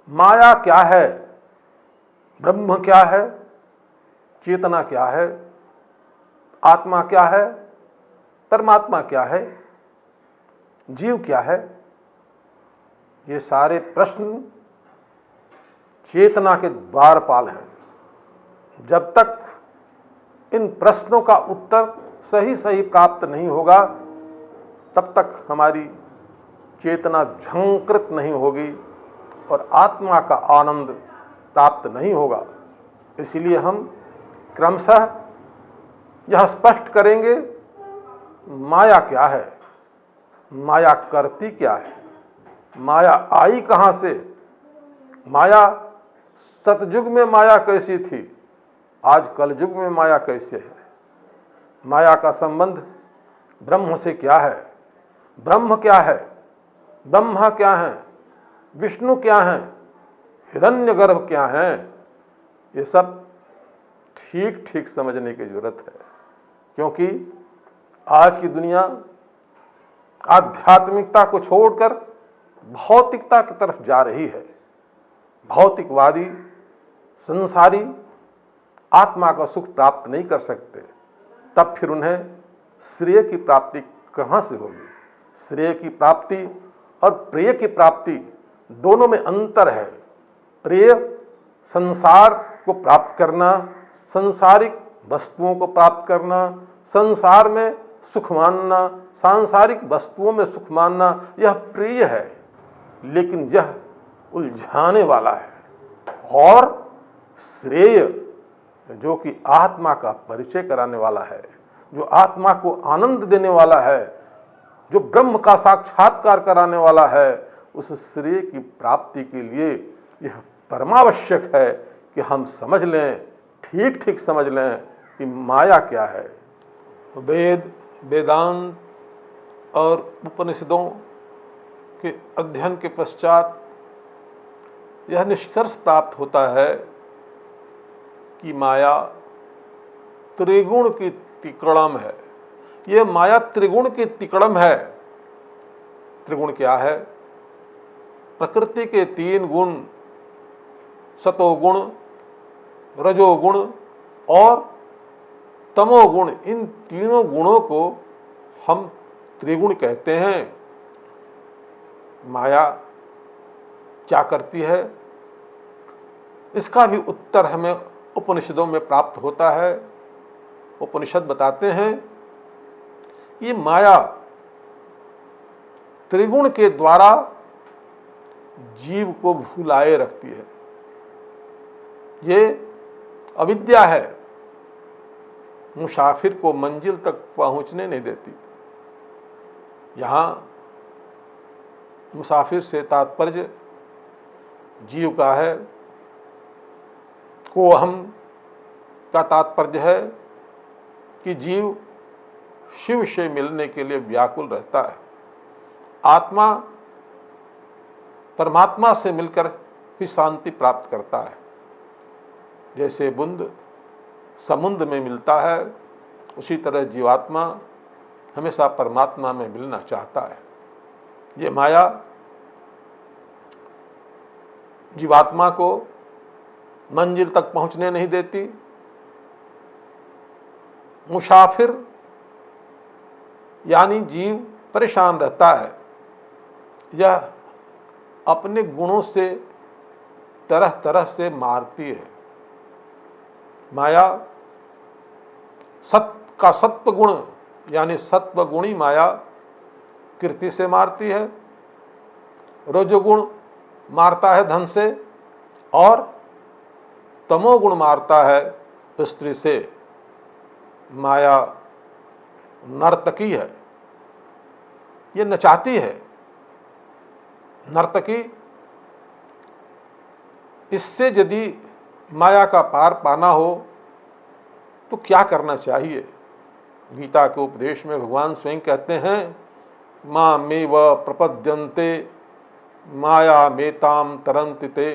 माया क्या है, ब्रह्म क्या है, चेतना क्या है, आत्मा क्या है, परमात्मा क्या है, जीव क्या है, ये सारे प्रश्न चेतना के द्वारपाल हैं। जब तक इन प्रश्नों का उत्तर सही सही प्राप्त नहीं होगा, तब तक हमारी चेतना झंकृत नहीं होगी और आत्मा का आनंद प्राप्त नहीं होगा। इसलिए हम क्रमशः यह स्पष्ट करेंगे, माया क्या है, माया करती क्या है, माया आई कहाँ से, माया सतयुग में माया कैसी थी, आज कलयुग में माया कैसे है, माया का संबंध ब्रह्म से क्या है, ब्रह्म क्या है, ब्रह्मा क्या है, विष्णु क्या है, हिरण्यगर्भ क्या है, ये सब ठीक ठीक समझने की जरूरत है। क्योंकि आज की दुनिया आध्यात्मिकता को छोड़कर भौतिकता की तरफ जा रही है। भौतिकवादी, संसारी आत्मा का सुख प्राप्त नहीं कर सकते, तब फिर उन्हें श्रेय की प्राप्ति कहाँ से होगी। श्रेय की प्राप्ति और प्रेय की प्राप्ति दोनों में अंतर है। प्रेय संसार को प्राप्त करना, सांसारिक वस्तुओं को प्राप्त करना, संसार में सुख मानना, सांसारिक वस्तुओं में सुख मानना, यह प्रिय है, लेकिन यह उलझाने वाला है। और श्रेय जो कि आत्मा का परिचय कराने वाला है, जो आत्मा को आनंद देने वाला है, जो ब्रह्म का साक्षात्कार कराने वाला है, उस श्रेय की प्राप्ति के लिए यह परमावश्यक है कि हम समझ लें, ठीक ठीक समझ लें कि माया क्या है। वेद, वेदांत और उपनिषदों के अध्ययन के पश्चात यह निष्कर्ष प्राप्त होता है कि माया त्रिगुण की तिकड़म है। यह माया त्रिगुण की तिकड़म है। त्रिगुण क्या है? प्रकृति के तीन गुण, सतोगुण, रजोगुण और तमोगुण, इन तीनों गुणों को हम त्रिगुण कहते हैं। माया क्या करती है, इसका भी उत्तर हमें उपनिषदों में प्राप्त होता है। उपनिषद बताते हैं कि माया त्रिगुण के द्वारा जीव को भुलाए रखती है। ये अविद्या है, मुसाफिर को मंजिल तक पहुंचने नहीं देती। यहाँ मुसाफिर से तात्पर्य जीव का है। कोहम का तात्पर्य है कि जीव शिव से मिलने के लिए व्याकुल रहता है। आत्मा परमात्मा से मिलकर ही शांति प्राप्त करता है। जैसे बूंद समुद्र में मिलता है, उसी तरह जीवात्मा हमेशा परमात्मा में मिलना चाहता है। ये माया जीवात्मा को मंजिल तक पहुंचने नहीं देती। मुसाफिर यानी जीव परेशान रहता है। यह अपने गुणों से तरह तरह से मारती है। माया सत्य का सत्व गुण यानी सत्व गुणी माया कीर्ति से मारती है। रजोगुण मारता है धन से और तमोगुण मारता है स्त्री से। माया नर्तकी है, ये नचाती है। नर्तकी, इससे यदि माया का पार पाना हो तो क्या करना चाहिए? गीता के उपदेश में भगवान स्वयं कहते हैं, मां मे व प्रपद्यन्ते माया मेताम तरन्ति ते।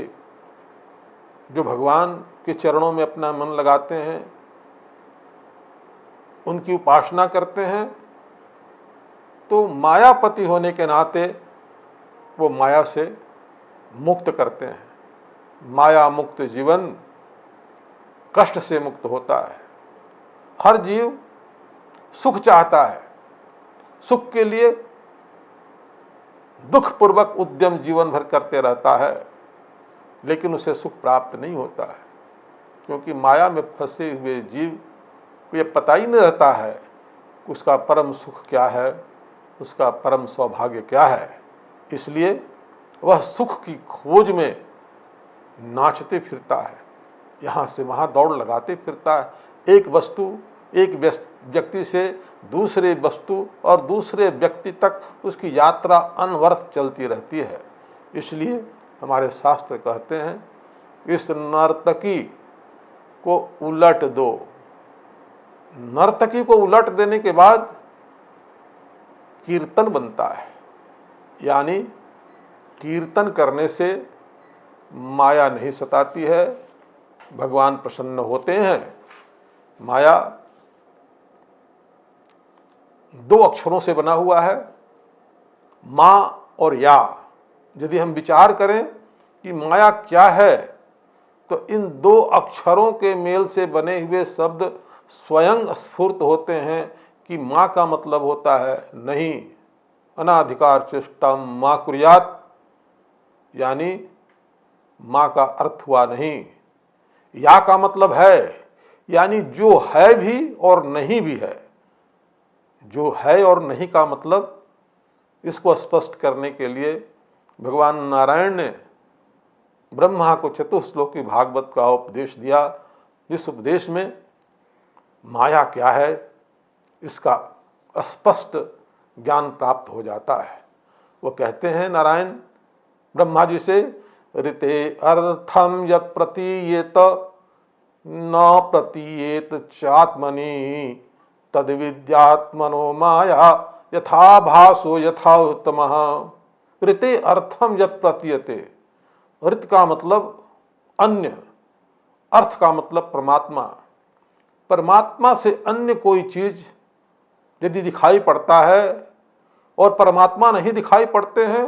जो भगवान के चरणों में अपना मन लगाते हैं, उनकी उपासना करते हैं, तो मायापति होने के नाते वो माया से मुक्त करते हैं। माया मुक्त जीवन कष्ट से मुक्त होता है। हर जीव सुख चाहता है, सुख के लिए दुख पूर्वक उद्यम जीवन भर करते रहता है, लेकिन उसे सुख प्राप्त नहीं होता है, क्योंकि माया में फंसे हुए जीव को ये पता ही नहीं रहता है कि उसका परम सुख क्या है, उसका परम सौभाग्य क्या है। इसलिए वह सुख की खोज में नाचते फिरता है, यहाँ से वहाँ दौड़ लगाते फिरता है। एक वस्तु, एक व्यक्ति से दूसरे वस्तु और दूसरे व्यक्ति तक उसकी यात्रा अनवरत चलती रहती है। इसलिए हमारे शास्त्र कहते हैं, इस नर्तकी को उलट दो। नर्तकी को उलट देने के बाद कीर्तन बनता है, यानी कीर्तन करने से माया नहीं सताती है, भगवान प्रसन्न होते हैं। माया दो अक्षरों से बना हुआ है, माँ और या। यदि हम विचार करें कि माया क्या है, तो इन दो अक्षरों के मेल से बने हुए शब्द स्वयं स्फूर्त होते हैं कि माँ का मतलब होता है नहीं, अनाधिकार चेष्टा माँ कुर्यात, यानी माँ का अर्थ हुआ नहीं। या का मतलब है, यानी जो है भी और नहीं भी है। जो है और नहीं का मतलब, इसको स्पष्ट करने के लिए भगवान नारायण ने ब्रह्मा को चतुश्लोकी भागवत का उपदेश दिया, जिस उपदेश में माया क्या है इसका स्पष्ट ज्ञान प्राप्त हो जाता है। वो कहते हैं नारायण ब्रह्मा जी से, ऋते अर्थम यत् प्रतीयेत न प्रतीयेत चात्मनि तद विद्यात्मनो माया यथा भासो यथा उत्तमः। ऋते अर्थम यत् प्रतीयते, ऋत का मतलब अन्य, अर्थ का मतलब परमात्मा। परमात्मा से अन्य कोई चीज यदि दिखाई पड़ता है और परमात्मा नहीं दिखाई पड़ते हैं,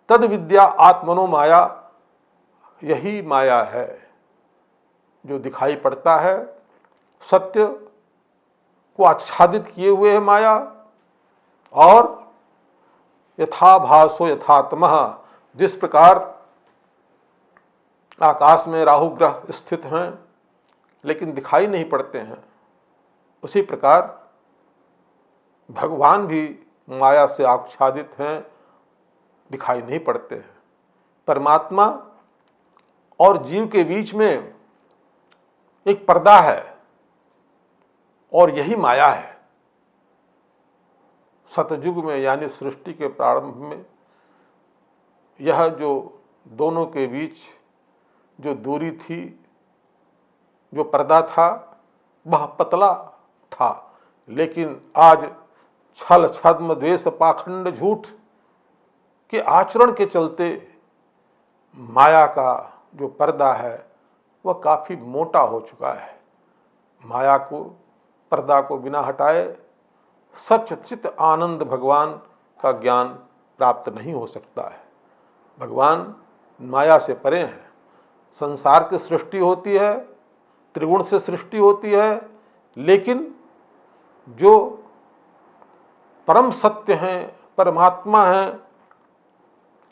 तद विद्या आत्मनो माया, यही माया है। जो दिखाई पड़ता है सत्य को आच्छादित किए हुए है माया, और यथा भासो यथात्मः, जिस प्रकार आकाश में राहु ग्रह स्थित हैं लेकिन दिखाई नहीं पड़ते हैं, उसी प्रकार भगवान भी माया से आच्छादित हैं, दिखाई नहीं पड़ते हैं। परमात्मा और जीव के बीच में एक पर्दा है और यही माया है। सतयुग में यानी सृष्टि के प्रारंभ में यह जो दोनों के बीच जो दूरी थी, जो पर्दा था, वह पतला था, लेकिन आज छल छद्म द्वेष पाखंड झूठ के आचरण के चलते माया का जो पर्दा है वह काफी मोटा हो चुका है। माया को, पर्दा को बिना हटाए सच चित आनंद भगवान का ज्ञान प्राप्त नहीं हो सकता है। भगवान माया से परे हैं। संसार की सृष्टि होती है, त्रिगुण से सृष्टि होती है, लेकिन जो परम सत्य हैं, परमात्मा हैं,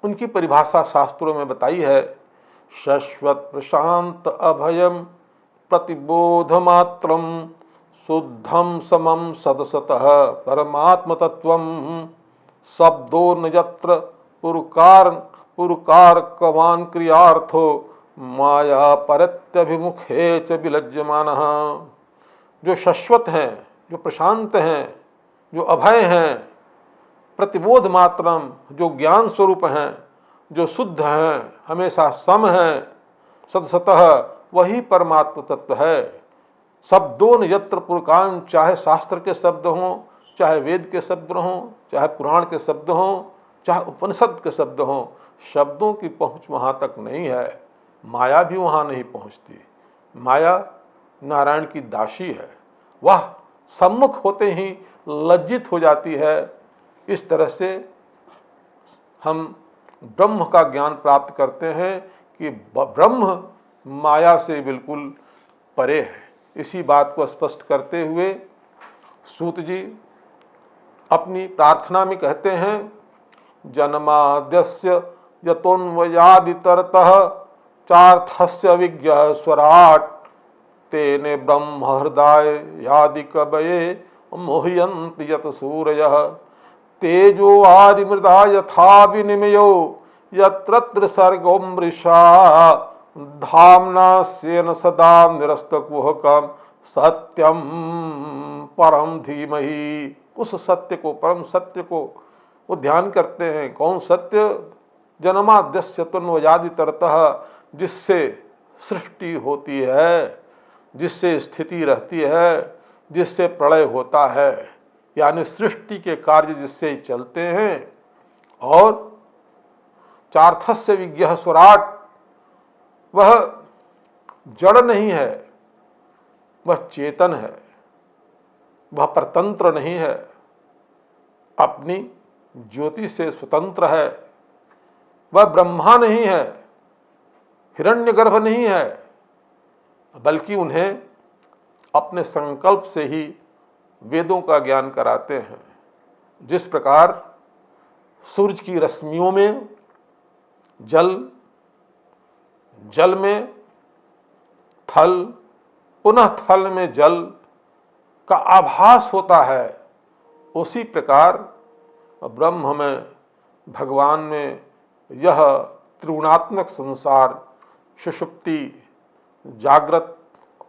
उनकी परिभाषा शास्त्रों में बताई है, शाश्वत प्रशांत अभयम प्रतिबोध मात्रम शुद्धम समम सदसतः परमात्म तत्वम शब्दो न यत्र पुरुकार कवान क्रियार्थो माया परत्यभिमुखे च विलज्यमानः। जो शाश्वत हैं, जो प्रशांत हैं, जो अभय हैं, प्रतिबोध मात्रम, जो ज्ञान स्वरूप हैं, जो शुद्ध हैं, हमेशा सम हैं, सदसतः, वही परमात्म तत्व है। शब्दों यत्र पुरकान, चाहे शास्त्र के शब्द हों, चाहे वेद के शब्द हों, चाहे पुराण के शब्द हों, चाहे उपनिषद के शब्द हों, शब्दों की पहुंच वहाँ तक नहीं है। माया भी वहाँ नहीं पहुँचती। माया नारायण की दासी है, वह सम्मुख होते ही लज्जित हो जाती है। इस तरह से हम ब्रह्म का ज्ञान प्राप्त करते हैं कि ब्रह्म माया से बिल्कुल परे है। इसी बात को स्पष्ट करते हुए सूत जी अपनी प्रार्थना में कहते हैं, जन्माद्यस्य यतोन्वयादितरतः चार्थस्य विज्ञः स्वराट् तेने ब्रह्म हृदय यादि कवये मोहयन्ति यत सूरयः तेजो आदिमृदा यथा विनिमयो यत्र सर्गो मृषा धाम्ना स्येन सदा निरस्तकुहकं सत्यम परम धीमहि। उस सत्य को, परम सत्य को वो ध्यान करते हैं। कौन सत्य? जन्माद्यस्य तन्वयादितरतः, जिससे सृष्टि होती है, जिससे स्थिति रहती है, जिससे प्रलय होता है, यानी सृष्टि के कार्य जिससे चलते हैं। और चार्थस्य विज्ञः स्वराट, वह जड़ नहीं है, वह चेतन है, वह परतंत्र नहीं है, अपनी ज्योति से स्वतंत्र है। वह ब्रह्मा नहीं है, हिरण्यगर्भ नहीं है, बल्कि उन्हें अपने संकल्प से ही वेदों का ज्ञान कराते हैं। जिस प्रकार सूरज की रश्मियों में जल, जल में थल, पुनः थल में जल का आभास होता है, उसी प्रकार ब्रह्म में, भगवान में यह त्रिगुणात्मक संसार सुषुप्ति, जागृत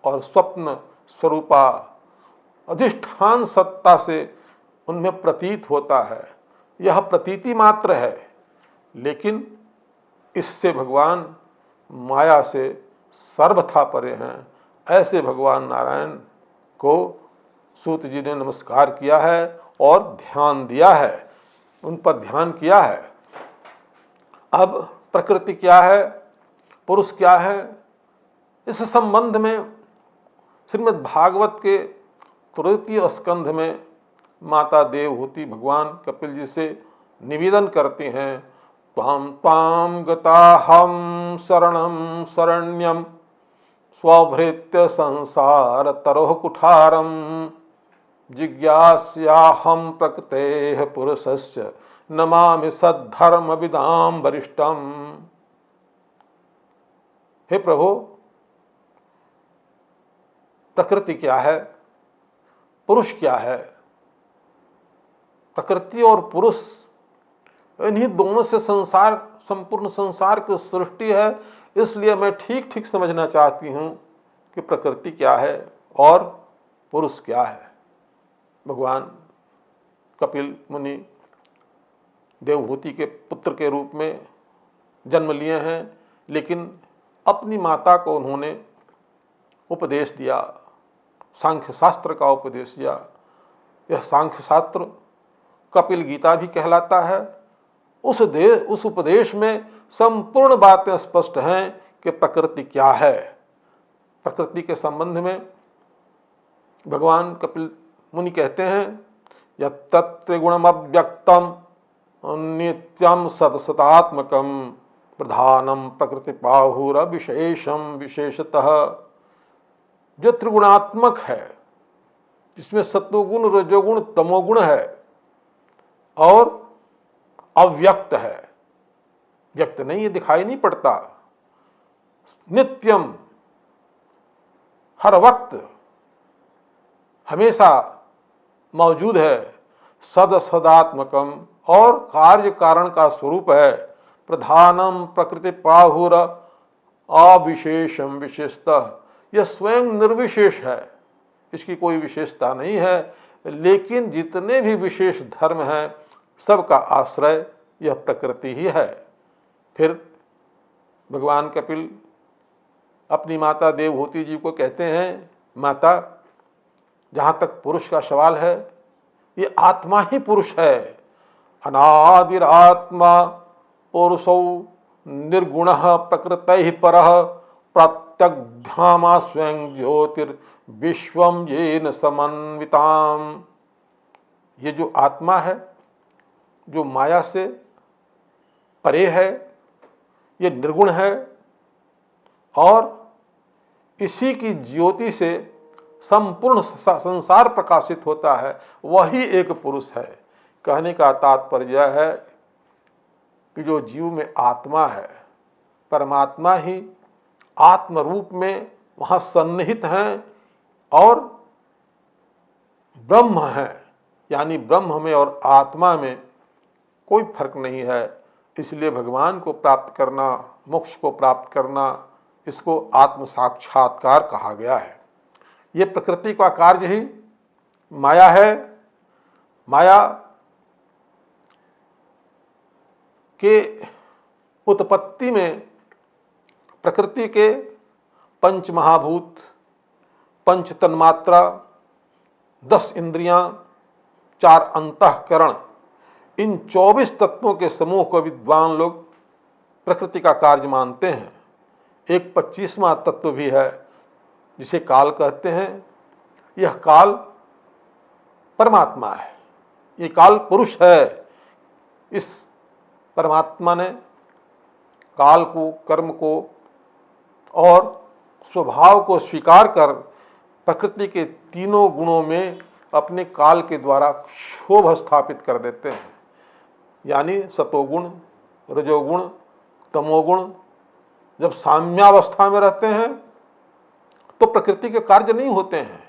और स्वप्न स्वरूपा अधिष्ठान सत्ता से उनमें प्रतीत होता है। यह प्रतीति मात्र है, लेकिन इससे भगवान माया से सर्वथा परे हैं। ऐसे भगवान नारायण को सूत जी ने नमस्कार किया है और ध्यान दिया है, उन पर ध्यान किया है। अब प्रकृति क्या है, पुरुष क्या है, इस संबंध में श्रीमद् भागवत के तृतीय स्कंध में माता देवहूति भगवान कपिल जी से निवेदन करते हैं, त्वां त्वां गताहं शरणं शरण्यं स्वभृत्य संसार तरोह कुठारं जिज्ञास्याहं प्रकृतेः पुरुषस्य नमामि सद्धर्मविदां वरिष्ठम्। हे प्रभु, प्रकृति क्या है, पुरुष क्या है? प्रकृति और पुरुष, इन्हीं दोनों से संसार, संपूर्ण संसार की सृष्टि है। इसलिए मैं ठीक ठीक समझना चाहती हूँ कि प्रकृति क्या है और पुरुष क्या है। भगवान कपिल मुनि देवहूति के पुत्र के रूप में जन्म लिए हैं, लेकिन अपनी माता को उन्होंने उपदेश दिया, सांख्य शास्त्र का उपदेश दिया। यह सांख्य शास्त्र कपिल गीता भी कहलाता है। उस उपदेश में संपूर्ण बातें स्पष्ट हैं कि प्रकृति क्या है। प्रकृति के संबंध में भगवान कपिल मुनि कहते हैं, यत्त्रिगुणमव्यक्तम नित्यम सदसदात्मकम प्रधानम प्रकृति पाहुर विशेषम विशेषतः। जो त्रिगुणात्मक है, जिसमें सत्वगुण, रजोगुण, तमोगुण है और अव्यक्त है, व्यक्त नहीं, ये दिखाई नहीं पड़ता, नित्यम, हर वक्त, हमेशा मौजूद है, सदसदात्मकम, और कार्य कारण का स्वरूप है, प्रधानम प्रकृति पाहुर अविशेषम विशेषतः। यह स्वयं निर्विशेष है, इसकी कोई विशेषता नहीं है, लेकिन जितने भी विशेष धर्म हैं सबका आश्रय यह प्रकृति ही है। फिर भगवान कपिल अपनी माता देवहूति जी को कहते हैं, माता, जहाँ तक पुरुष का सवाल है, ये आत्मा ही पुरुष है। अनादिरात्मा पुरुषौ निर्गुणः प्रकृतैः परः प्रत्यग्धामा स्वयं ज्योतिर्विश्वं येन समन्विताम्। ये जो आत्मा है, जो माया से परे है, ये निर्गुण है और इसी की ज्योति से संपूर्ण संसार प्रकाशित होता है, वही एक पुरुष है। कहने का तात्पर्य है कि जो जीव में आत्मा है, परमात्मा ही आत्म रूप में वहाँ सन्निहित हैं और ब्रह्म है, यानी ब्रह्म में और आत्मा में कोई फर्क नहीं है। इसलिए भगवान को प्राप्त करना, मोक्ष को प्राप्त करना, इसको आत्म साक्षात्कार कहा गया है। ये प्रकृति का कार्य ही माया है। माया के उत्पत्ति में प्रकृति के पंच महाभूत, पंच तन्मात्रा, 10 इंद्रियां, 4 अंतःकरण, इन 24 तत्वों के समूह को विद्वान लोग प्रकृति का कार्य मानते हैं। एक 25वां तत्व भी है जिसे काल कहते हैं। यह काल परमात्मा है, ये काल पुरुष है। इस परमात्मा ने काल को, कर्म को और स्वभाव को स्वीकार कर प्रकृति के तीनों गुणों में अपने काल के द्वारा क्षोभ स्थापित कर देते हैं। यानी सतोगुण, रजोगुण, तमोगुण जब साम्यावस्था में रहते हैं तो प्रकृति के कार्य नहीं होते हैं,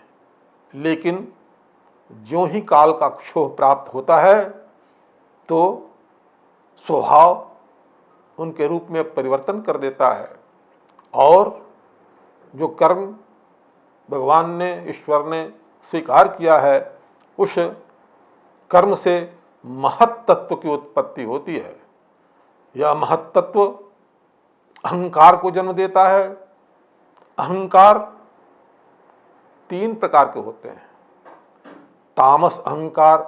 लेकिन ज्यों ही काल का क्षोभ प्राप्त होता है तो स्वभाव उनके रूप में परिवर्तन कर देता है और जो कर्म भगवान ने, ईश्वर ने स्वीकार किया है, उस कर्म से महत तत्व की उत्पत्ति होती है। यह महत तत्व अहंकार को जन्म देता है। अहंकार 3 प्रकार के होते हैं, तामस अहंकार,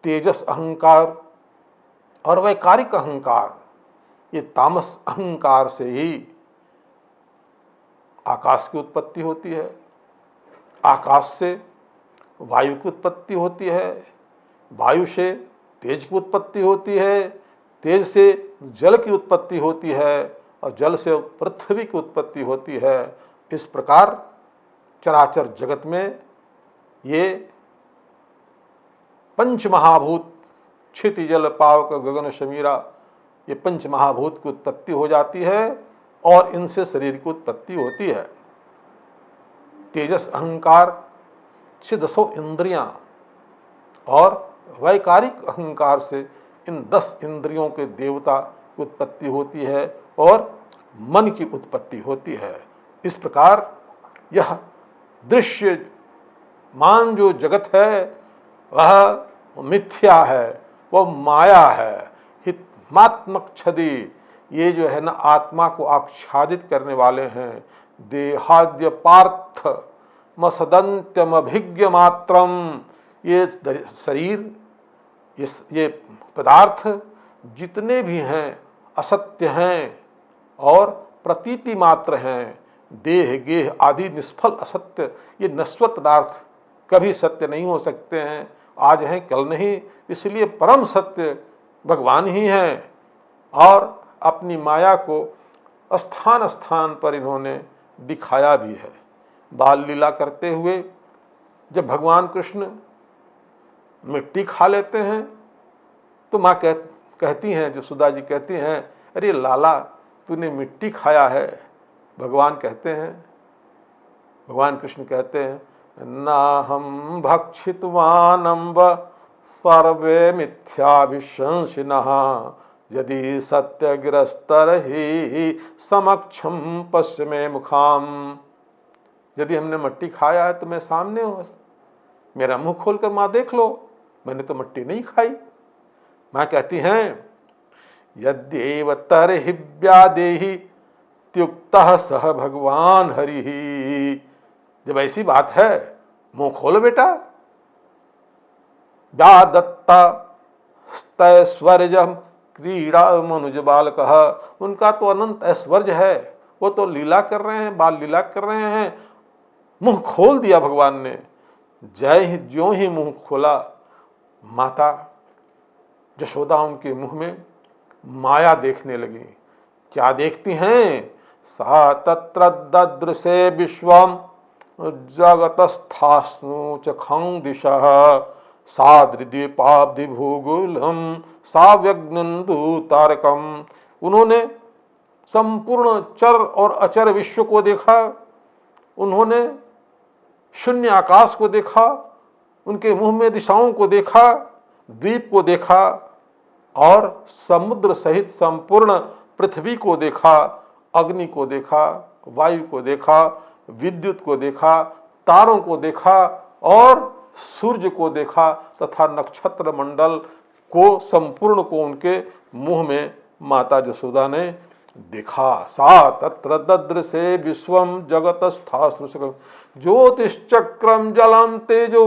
तेजस अहंकार और वैकारिक अहंकार। ये तामस अहंकार से ही आकाश की उत्पत्ति होती है, आकाश से वायु की उत्पत्ति होती है, वायु से तेज की उत्पत्ति होती है, तेज से जल की उत्पत्ति होती है और जल से पृथ्वी की उत्पत्ति होती है। इस प्रकार चराचर जगत में ये पंच महाभूत, क्षिति जल पावक गगन समीरा, ये पंच महाभूत की उत्पत्ति हो जाती है और इनसे शरीर की उत्पत्ति होती है। तेजस अहंकार से 10 इंद्रियां और वैकारिक अहंकार से इन 10 इंद्रियों के देवता की उत्पत्ति होती है और मन की उत्पत्ति होती है। इस प्रकार यह दृश्य मान जो जगत है वह मिथ्या है, वह माया है, हितमात्मक छदि। ये जो है ना, आत्मा को आच्छादित करने वाले हैं। देहाद्य पार्थ मसदंत्यम अभिज्ञ मात्रम, ये शरीर, ये पदार्थ जितने भी हैं असत्य हैं और प्रतीति मात्र हैं। देह गेह आदि निष्फल असत्य, ये नश्वर पदार्थ कभी सत्य नहीं हो सकते हैं, आज हैं कल नहीं। इसलिए परम सत्य भगवान ही हैं और अपनी माया को स्थान स्थान पर इन्होंने दिखाया भी है। बाल लीला करते हुए जब भगवान कृष्ण मिट्टी खा लेते हैं तो माँ कहती हैं, जो सुधा जी कहती हैं, अरे लाला तूने मिट्टी खाया है। भगवान कहते हैं, भगवान कृष्ण कहते हैं, ना हम भक्षितवानम्ब सर्वे मिथ्याभिशंसिनः यदि सत्यग्रस्तर ही समक्षम पश्चिमे मुखाम। यदि हमने मिट्टी खाया है तो मैं सामने हो, मेरा मुंह खोलकर माँ देख लो, मैंने तो मिट्टी नहीं खाई। माँ कहती हैं, यद्येव तरहि व्यादेहि त्युक्तः सह भगवान हरिहि। जब ऐसी बात है मुंह खोलो बेटा। व्यादत्ता स्तैश्वर्यम क्रीड़ा मनुज बालकः, उनका तो अनंत ऐश्वर्य है, वो तो लीला कर रहे हैं, बाल लीला कर रहे हैं। मुंह खोल दिया भगवान ने। ज्यों ही मुंह खोला, माता यशोदा उनके मुंह में माया देखने लगी। क्या देखती हैं? सा तत्र ददृशे विश्वम जगतस्थास्नु च खं दिशः सादृदीपाब्धि भूगोलम साव्यग्नंदु तारकम। उन्होंने संपूर्ण चर और अचर विश्व को देखा, उन्होंने शून्य आकाश को देखा, उनके मुंह में दिशाओं को देखा, द्वीप को देखा और समुद्र सहित संपूर्ण पृथ्वी को देखा, अग्नि को देखा, वायु को देखा, विद्युत को देखा, तारों को देखा और सूर्य को देखा तथा नक्षत्र मंडल को संपूर्ण को उनके मुंह में माता जसोदा ने देखा। सा तत्र ददृशे विश्वम जगतस्थास्नु ज्योतिश्चक्रम जलम तेजो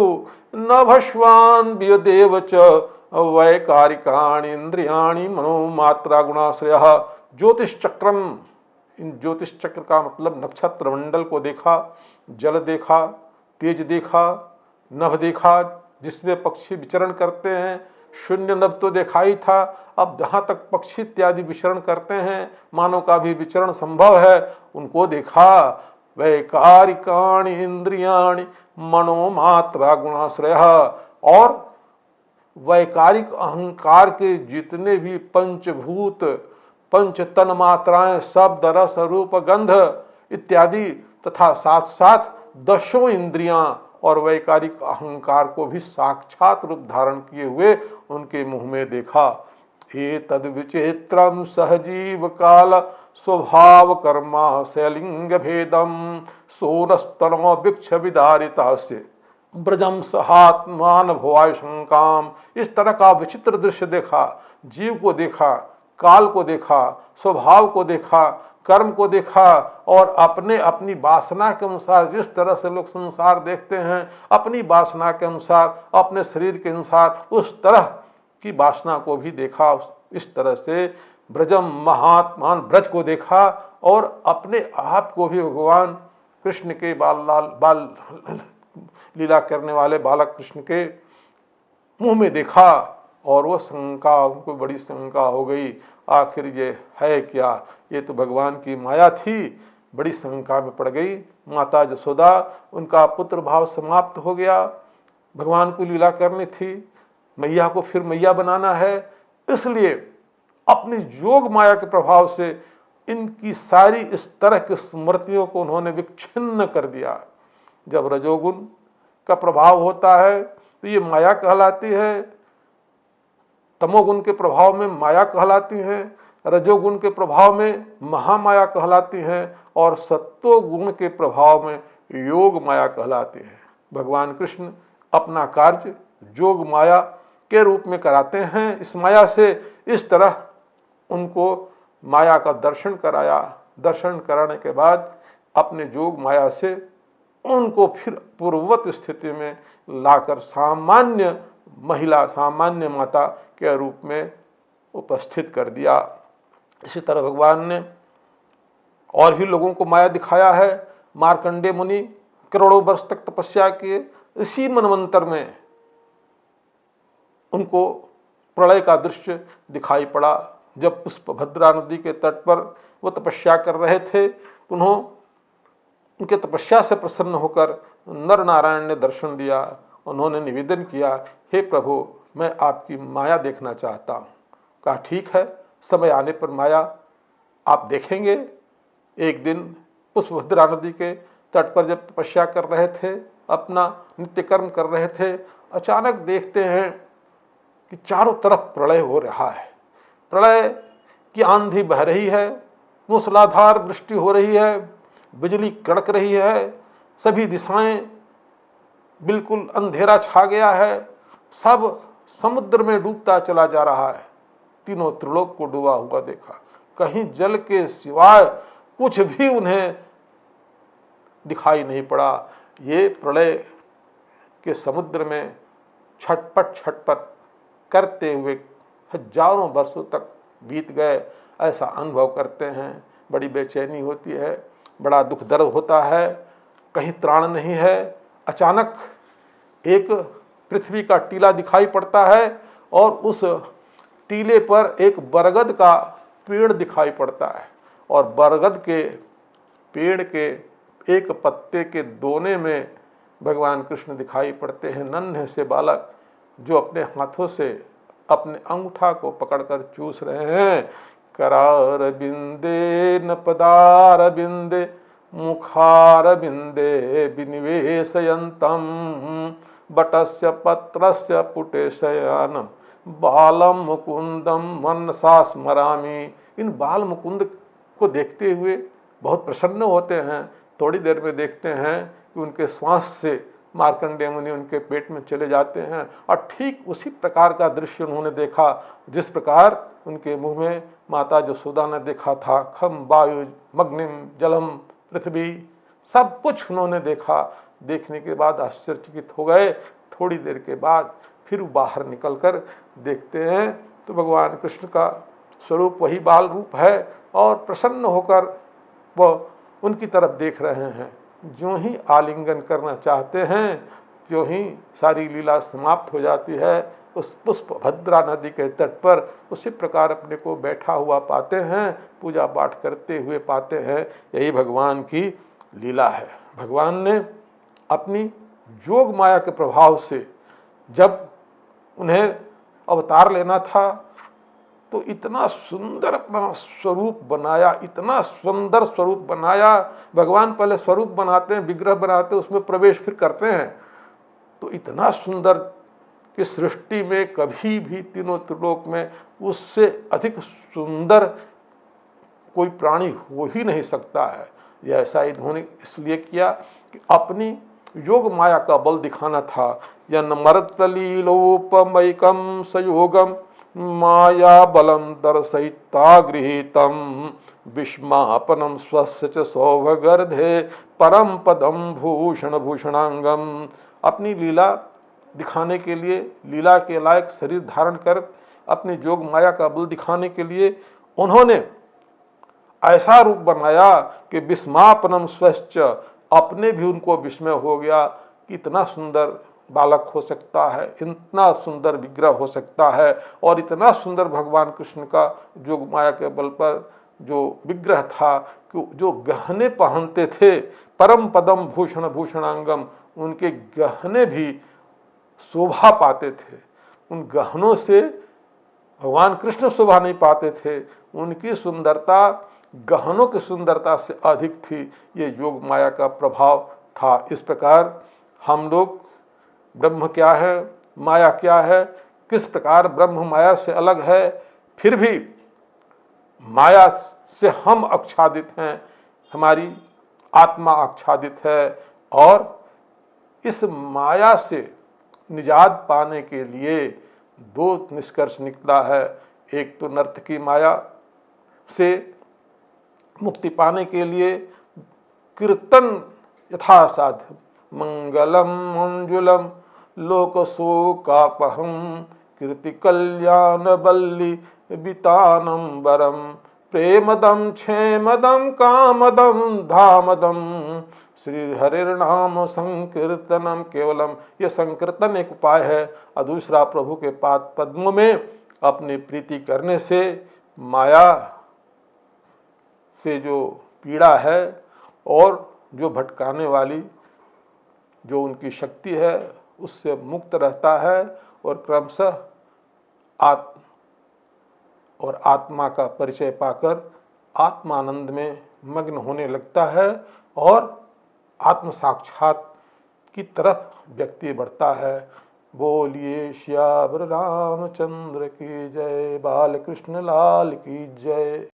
नभस्वान् वियदेव च वैकारिकाणि इंद्रियाणि मनोमात्रा गुणाश्रयः। ज्योतिश्चक्रम, इन ज्योतिष चक्र का मतलब नक्षत्र मंडल को देखा, जल देखा, तेज देखा, नभ देखा जिसमें पक्षी विचरण करते हैं। शून्य नभ तो देखा ही था, अब जहाँ तक पक्षी इत्यादि विचरण करते हैं, मानव का भी विचरण संभव है, उनको देखा। वैकारिकाणि इंद्रियाणि मनोमात्रा गुणाश्रयः। और वैकारिक अहंकार के जितने भी पंचभूत, पंच तन मात्राएं, शब्द रस रूप गंध इत्यादि तथा साथ साथ दशों इंद्रियां और वैकारिक अहंकार को भी साक्षात रूप धारण किए हुए उनके मुंह में देखा। ये तद विचित्रम सहजीव काल स्वभाव कर्मा शैलिंग भेदम सोनस्तनो वृक्ष विदारिता से ब्रजम सहात्मान भवाय शंकाम। इस तरह का विचित्र दृश्य देखा, जीव को देखा, काल को देखा, स्वभाव को देखा, कर्म को देखा और अपने अपनी वासना के अनुसार जिस तरह से लोग संसार देखते हैं, अपनी वासना के अनुसार, अपने शरीर के अनुसार उस तरह की वासना को भी देखा। इस तरह से ब्रजम महात्मान ब्रज को देखा और अपने आप को भी भगवान कृष्ण के बाल लीला करने वाले बालक कृष्ण के मुंह में देखा और वो शंका, उनको बड़ी शंका हो गई, आखिर ये है क्या? ये तो भगवान की माया थी। बड़ी शंका में पड़ गई माता जसोदा। उनका पुत्र भाव समाप्त हो गया, भगवान को लीला करनी थी, मैया को फिर मैया बनाना है, इसलिए अपनी योग माया के प्रभाव से इनकी सारी इस तरह की स्मृतियों को उन्होंने विच्छिन्न कर दिया। जब रजोगुण का प्रभाव होता है तो ये माया कहलाती है, तमोगुण के प्रभाव में माया कहलाती हैं, रजोगुण के प्रभाव में महामाया कहलाती हैं और सत्वगुण के प्रभाव में योग माया कहलाती है। भगवान कृष्ण अपना कार्य योग माया के रूप में कराते हैं। इस माया से इस तरह उनको माया का दर्शन कराया। दर्शन कराने के बाद अपने योग माया से उनको फिर पूर्ववत स्थिति में लाकर सामान्य महिला, सामान्य माता के रूप में उपस्थित कर दिया। इसी तरह भगवान ने और भी लोगों को माया दिखाया है। मार्कंडेय मुनि करोड़ों वर्ष तक तपस्या किए, इसी मनवंतर में उनको प्रलय का दृश्य दिखाई पड़ा। जब पुष्पभद्रा नदी के तट पर वो तपस्या कर रहे थे, उनके तपस्या से प्रसन्न होकर नर नारायण ने दर्शन दिया। उन्होंने निवेदन किया, हे प्रभु, मैं आपकी माया देखना चाहता हूँ। कहा ठीक है, समय आने पर माया आप देखेंगे। एक दिन पुष्पभद्रा नदी के तट पर जब तपस्या कर रहे थे, अपना नित्य कर्म कर रहे थे, अचानक देखते हैं कि चारों तरफ प्रलय हो रहा है। प्रलय की आंधी बह रही है, मूसलाधार वृष्टि हो रही है, बिजली कड़क रही है, सभी दिशाएं बिल्कुल अंधेरा छा गया है, सब समुद्र में डूबता चला जा रहा है। तीनों त्रिलोक को डूबा हुआ देखा, कहीं जल के सिवाय कुछ भी उन्हें दिखाई नहीं पड़ा। ये प्रलय के समुद्र में छटपट छटपट करते हुए हजारों वर्षों तक बीत गए, ऐसा अनुभव करते हैं। बड़ी बेचैनी होती है, बड़ा दुख दर्द होता है, कहीं त्राण नहीं है। अचानक एक पृथ्वी का टीला दिखाई पड़ता है और उस टीले पर एक बरगद का पेड़ दिखाई पड़ता है और बरगद के पेड़ के एक पत्ते के दोने में भगवान कृष्ण दिखाई पड़ते हैं, नन्हे से बालक जो अपने हाथों से अपने अंगूठा को पकड़कर चूस रहे हैं। करार बिंदे न पदार बिंदे मुखार बिंदे विनिवेशयन्तम बटस्य पत्रस्य पुटे शयानम बालम मुकुंदम मनसा स्मरामि। इन बाल मुकुंद को देखते हुए बहुत प्रसन्न होते हैं। थोड़ी देर में देखते हैं कि उनके श्वास से मार्कंडेय मुनि उनके पेट में चले जाते हैं और ठीक उसी प्रकार का दृश्य उन्होंने देखा जिस प्रकार उनके मुंह में माता यशोदा ने देखा था। खम वायु मग्निम जलम पृथ्वी सब कुछ उन्होंने देखा। देखने के बाद आश्चर्यचकित हो गए। थोड़ी देर के बाद फिर बाहर निकलकर देखते हैं तो भगवान कृष्ण का स्वरूप वही बाल रूप है और प्रसन्न होकर वह उनकी तरफ देख रहे हैं। ज्यों ही आलिंगन करना चाहते हैं त्यों ही सारी लीला समाप्त हो जाती है। उस पुष्प भद्रा नदी के तट पर उसी प्रकार अपने को बैठा हुआ पाते हैं, पूजा पाठ करते हुए पाते हैं। यही भगवान की लीला है। भगवान ने अपनी योग माया के प्रभाव से जब उन्हें अवतार लेना था तो इतना सुंदर अपना स्वरूप बनाया, इतना सुंदर स्वरूप बनाया। भगवान पहले स्वरूप बनाते हैं, विग्रह बनाते हैं, उसमें प्रवेश फिर करते हैं तो इतना सुंदर कि सृष्टि में कभी भी तीनों त्रिलोक में उससे अधिक सुंदर कोई प्राणी हो ही नहीं सकता है। यह ऐसा इन्होंने इसलिए किया कि अपनी योग माया का बल दिखाना था। यन मरतलीलोपमैकम सयोगम माया बलम दर्शयिता गृहीतम विस्मापनम स्वस्य च सौभगर्धे परम पदम भूषण भूषणांगम। अपनी लीला दिखाने के लिए, लीला के लायक शरीर धारण कर अपनी जोग माया का बल दिखाने के लिए उन्होंने ऐसा रूप बनाया कि विस्मापनम स्वस्य, अपने भी उनको विस्मय हो गया कि इतना सुंदर बालक हो सकता है, इतना सुंदर विग्रह हो सकता है और इतना सुंदर भगवान कृष्ण का जोग माया के बल पर जो विग्रह था कि जो गहने पहनते थे, परम पदम भूषण भूषणांगम, उनके गहने भी शोभा पाते थे। उन गहनों से भगवान कृष्ण शोभा नहीं पाते थे, उनकी सुंदरता गहनों की सुंदरता से अधिक थी। ये योग माया का प्रभाव था। इस प्रकार हम लोग ब्रह्म क्या है, माया क्या है, किस प्रकार ब्रह्म माया से अलग है, फिर भी माया से हम आच्छादित हैं, हमारी आत्मा आच्छादित है और इस माया से निजात पाने के लिए दो निष्कर्ष निकला है। एक तो नर्तकी माया से मुक्ति पाने के लिए कीर्तन यथासाध्य मंगलम मंजुलम लोकशोकापहम कीर्ति कल्याण बल्ली वितानम वरम प्रेमदम क्षेमदम कामदम धामदम श्री हरिर्नाम संकीर्तनम केवलम। यह संकीर्तन एक उपाय है और दूसरा प्रभु के पाद पद्मों में अपनी प्रीति करने से माया से जो पीड़ा है और जो भटकाने वाली जो उनकी शक्ति है उससे मुक्त रहता है और क्रमशः आत्मा का परिचय पाकर आत्मानंद में मग्न होने लगता है और आत्म साक्षात की तरफ व्यक्ति बढ़ता है। बोलिए श्यावर रामचंद्र की जय, बाल कृष्ण लाल की जय।